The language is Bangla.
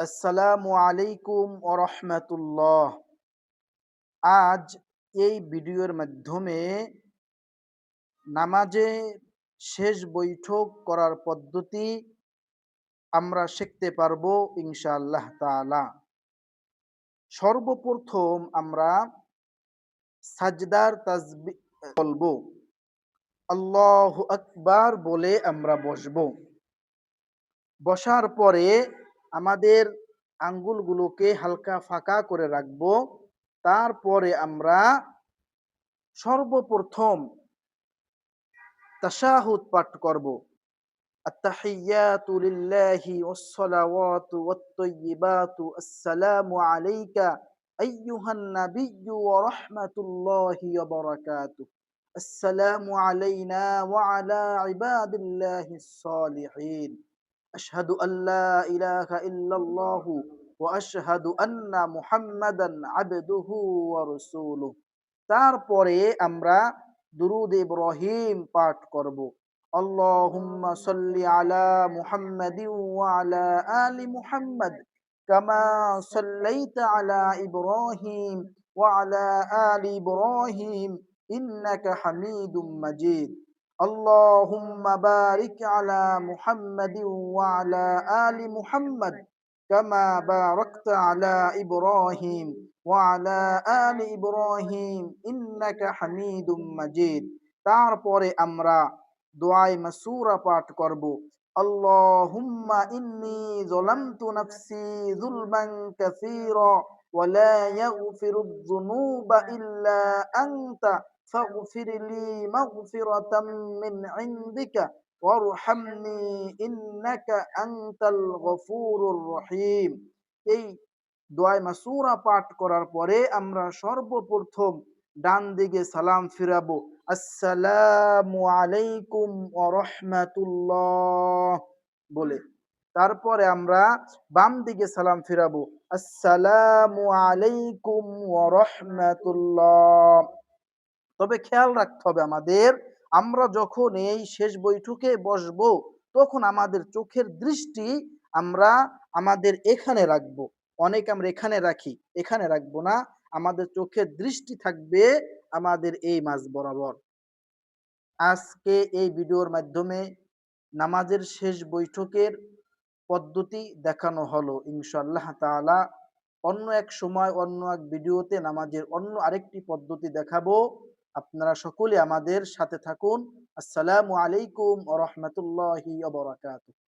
আসসালামু আলাইকুম ওয়া রাহমাতুল্লাহ। আজ এই ভিডিওর মাধ্যমে নামাজে শেষ বৈঠক করার পদ্ধতি আমরা শিখতে পারবো ইনশাআল্লাহ তাআলা। সর্বপ্রথম আমরা সাজদার তাসবিহ বলবো। আল্লাহু আকবার বলে আমরা বসবো। বসার পরে আমাদের আঙ্গুলগুলোকে হালকা ফাঁকা করে রাখবো। তারপরে আমরা সর্বপ্রথম তাশাহুদ পাঠ করব। আত-তাহিয়াতু লিল্লাহি ওয়াস-সালাওয়াতু ওয়াত-তাইয়্যিবাতু আসসালামু আলাইকা আইয়ুহান নাবিয়্যু ওয়া রাহমাতুল্লাহি ওয়া বারাকাতুহু। আসসালামু আলাইনা ওয়া আলা ইবাদিল্লাহিস সালিহিন। আশহাদু আল্লা ইলাহা ইল্লাল্লাহু ওয়া আশহাদু আন্না মুহাম্মাদান আবদুহু ওয়া রাসূলুহু। তারপরে আমরা দুরূদ ইব্রাহিম পাঠ করব। আল্লাহুম্মা সাল্লি আলা মুহাম্মাদিন ওয়া আলা আলি মুহাম্মাদ কামা সাল্লাইতা আলা ইব্রাহিম ওয়া আলা আলি ইব্রাহিম ইন্নাকা হামিদুম মাজিদ। আল্লাহুম্মা বারিক আলা মুহাম্মাদিন ওয়া আলা আলি মুহাম্মাদ কামা বারাকতা আলা ইব্রাহিম ওয়ালা আলি ইব্রাহিম ইন্নাকা হামিদুম মাজিদ। তারপরে আমরা দোয়ায়ে মাসুরা পাঠ করব। আল্লাহুম্মা ইন্নী যালামতু নাফসি যুলমান কাসীরা ওয়া লা ইয়াগফিরুয যুনুবা ইল্লা আনতা ফাগফিরলি মাগফিরাতাম মিন ইনদিকা ওয়ারহামনি ইন্নাকা আনতাল গফুরুর রহিম। এই দোয়ায়ে মাসুরা পাঠ করার পরে আমরা সর্বপ্রথম ডান দিকে সালাম ফিরাবো। আসসালামু আলাইকুম ওয়া রাহমাতুল্লাহ বলে। তারপরে আমরা বাম দিকে সালাম ফিরাবো। আসসালামু আলাইকুম ওয়া রাহমাতুল্লাহ। তবে খেয়াল রাখতে হবে আমাদের, আমরা যখন এই শেষ বৈঠকে বসবো, তখন আমাদের চোখের দৃষ্টি আমরা আমাদের এখানে রাখবো। অনেকে আমরা এখানে রাখি, এখানে রাখবো না। আমাদের চোখের দৃষ্টি থাকবে আমাদের এই মাঝ বরাবর। আজকে এই ভিডিওর মাধ্যমে নামাজের শেষ বৈঠকের পদ্ধতি দেখানো হলো। ইনশাআল্লাহ তাআলা অন্য এক সময় অন্য এক ভিডিওতে নামাজের অন্য আরেকটি পদ্ধতি দেখাবো। আপনারা সকলে আমাদের সাথে থাকুন। আসসালামু আলাইকুম ওয়া রাহমাতুল্লাহি ওয়া বারাকাতুহু।